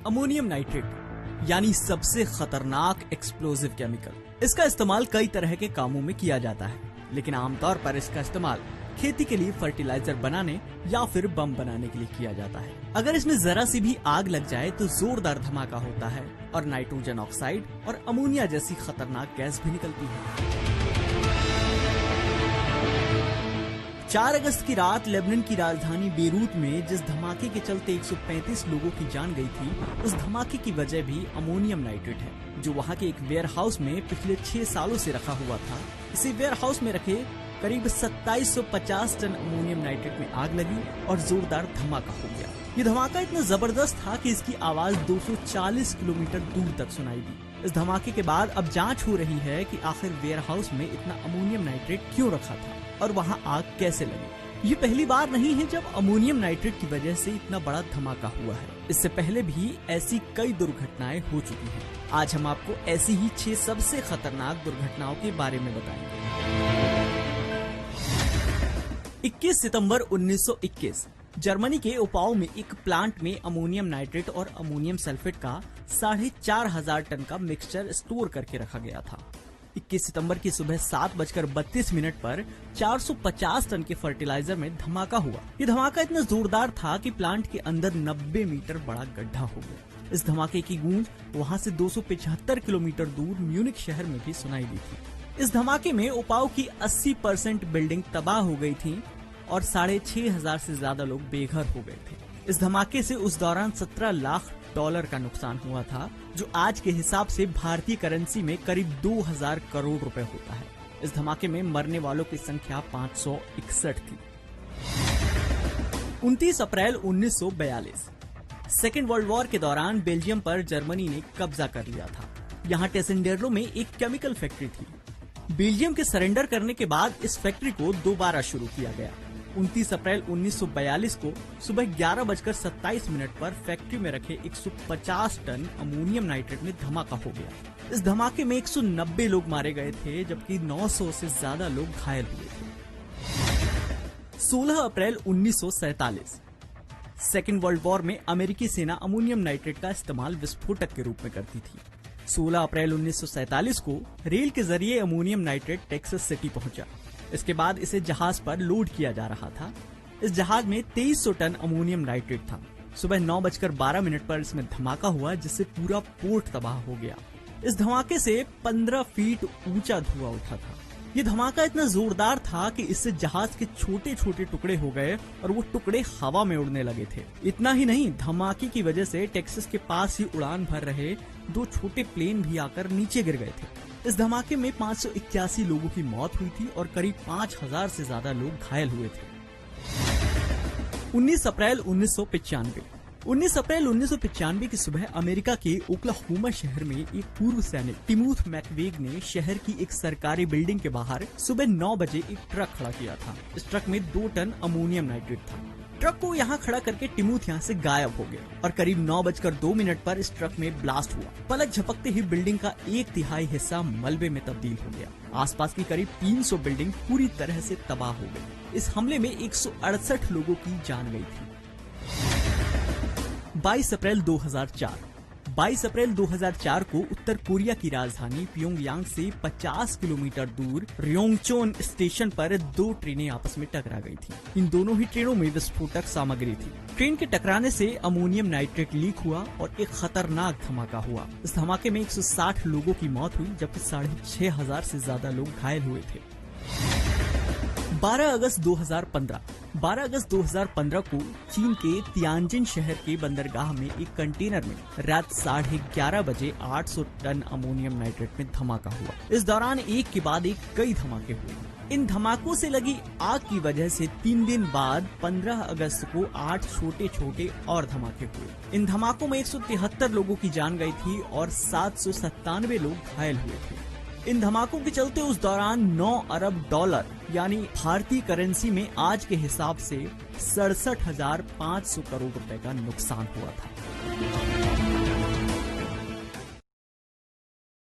Ammonium nitrate यानी सबसे खतरनाक एक्सप्लोजिव केमिकल। इसका इस्तेमाल कई तरह के कामों में किया जाता है, लेकिन आमतौर पर इसका इस्तेमाल खेती के लिए फर्टिलाइजर बनाने या फिर बम बनाने के लिए किया जाता है। अगर इसमें जरा सी भी आग लग जाए तो जोरदार धमाका होता है और नाइट्रोजन ऑक्साइड और अमोनिया जैसी खतरनाक गैस भी निकलती है। 4 अगस्त की रात लेबनान की राजधानी बेरूत में जिस धमाके के चलते 135 लोगों की जान गई थी, उस धमाके की वजह भी अमोनियम नाइट्रेट है, जो वहां के एक वेयर हाउस में पिछले 6 सालों से रखा हुआ था। इसी वेयर हाउस में रखे करीब 2750 टन अमोनियम नाइट्रेट में आग लगी और जोरदार धमाका हो गया। ये धमाका इतना जबरदस्त था कि इसकी आवाज 240 किलोमीटर दूर तक सुनाई दी। इस धमाके के बाद अब जांच हो रही है कि आखिर वेयर हाउस में इतना अमोनियम नाइट्रेट क्यों रखा था और वहां आग कैसे लगी। ये पहली बार नहीं है जब अमोनियम नाइट्रेट की वजह से इतना बड़ा धमाका हुआ है। इससे पहले भी ऐसी कई दुर्घटनाएं हो चुकी हैं। आज हम आपको ऐसी ही 6 सबसे खतरनाक दुर्घटनाओं के बारे में बताएंगे। 21 सितंबर 1921 जर्मनी के ओपाओ में एक प्लांट में अमोनियम नाइट्रेट और अमोनियम सल्फेट का 4500 टन का मिक्सचर स्टोर करके रखा गया था। 21 सितंबर की सुबह 7:32 पर 450 टन के फर्टिलाइजर में धमाका हुआ। ये धमाका इतना जोरदार था कि प्लांट के अंदर 90 मीटर बड़ा गड्ढा हो गया। इस धमाके की गूंज वहां से 275 किलोमीटर दूर म्यूनिक शहर में भी सुनाई दी थी। इस धमाके में ओपाओ की 80% बिल्डिंग तबाह हो गई थी और 6500 से ज्यादा लोग बेघर हो गए थे। इस धमाके से उस दौरान $17 लाख का नुकसान हुआ था, जो आज के हिसाब से भारतीय करेंसी में करीब 2000 करोड़ रुपए होता है। इस धमाके में मरने वालों की संख्या 561 थी। 29 अप्रैल 1942 सेकेंड वर्ल्ड वॉर के दौरान बेल्जियम पर जर्मनी ने कब्जा कर लिया था। यहाँ टेसेंडेरो में एक केमिकल फैक्ट्री थी। बेल्जियम के सरेंडर करने के बाद इस फैक्ट्री को दोबारा शुरू किया गया। 29 अप्रैल 1942 को सुबह 11:27 पर फैक्ट्री में रखे 150 टन अमोनियम नाइट्रेट में धमाका हो गया। इस धमाके में 190 लोग मारे गए थे, जबकि 900 से ज्यादा लोग घायल हुए थे। 16 अप्रैल 1947 सेकेंड वर्ल्ड वॉर में अमेरिकी सेना अमोनियम नाइट्रेट का इस्तेमाल विस्फोटक के रूप में करती थी। 16 अप्रैल 1947 को रेल के जरिए अमोनियम नाइट्रेट टेक्सास सिटी पहुंचा। इसके बाद इसे जहाज पर लोड किया जा रहा था। इस जहाज में 2300 टन अमोनियम नाइट्रेट था। सुबह 9:12 पर इसमें धमाका हुआ, जिससे पूरा पोर्ट तबाह हो गया। इस धमाके से 15 फीट ऊंचा धुआं उठा था। ये धमाका इतना जोरदार था कि इससे जहाज के छोटे छोटे टुकड़े हो गए और वो टुकड़े हवा में उड़ने लगे थे। इतना ही नहीं, धमाके की वजह से टेक्सास के पास ही उड़ान भर रहे 2 छोटे प्लेन भी आकर नीचे गिर गए थे। इस धमाके में 581 लोगों की मौत हुई थी और करीब 5000 से ज्यादा लोग घायल हुए थे। 19 अप्रैल 1995 19 अप्रैल 1995 की सुबह अमेरिका के ओक्लाहोमा शहर में एक पूर्व सैनिक टिमोथी मैकवेग ने शहर की एक सरकारी बिल्डिंग के बाहर सुबह 9 बजे एक ट्रक खड़ा किया था। इस ट्रक में 2 टन अमोनियम नाइट्रेट था। ट्रक को यहाँ खड़ा करके टिमोथी यहाँ से गायब हो गया और करीब 9:02 पर इस ट्रक में ब्लास्ट हुआ। पलक झपकते ही बिल्डिंग का 1/3 हिस्सा मलबे में तब्दील हो गया। आसपास की करीब 300 बिल्डिंग पूरी तरह से तबाह हो गई। इस हमले में 168 लोगों की जान गई थी। 22 अप्रैल 2004 को उत्तर कोरिया की राजधानी प्योंगयांग से 50 किलोमीटर दूर रियोंगचोन स्टेशन पर 2 ट्रेनें आपस में टकरा गई थी। इन दोनों ही ट्रेनों में विस्फोटक सामग्री थी। ट्रेन के टकराने से अमोनियम नाइट्रेट लीक हुआ और एक खतरनाक धमाका हुआ। इस धमाके में 160 लोगों की मौत हुई, जबकि 6500 से ज्यादा लोग घायल हुए थे। 12 अगस्त 2015 को चीन के तियानजिन शहर के बंदरगाह में एक कंटेनर में रात 11:30 बजे 800 टन अमोनियम नाइट्रेट में धमाका हुआ। इस दौरान एक के बाद एक कई धमाके हुए। इन धमाकों से लगी आग की वजह से 3 दिन बाद 15 अगस्त को 8 छोटे छोटे और धमाके हुए। इन धमाकों में 173 लोगों की जान गई थी और 797 लोग घायल हुए थे। इन धमाकों के चलते उस दौरान $9 अरब यानी भारतीय करेंसी में आज के हिसाब से 67,500 करोड़ रुपए का नुकसान हुआ था।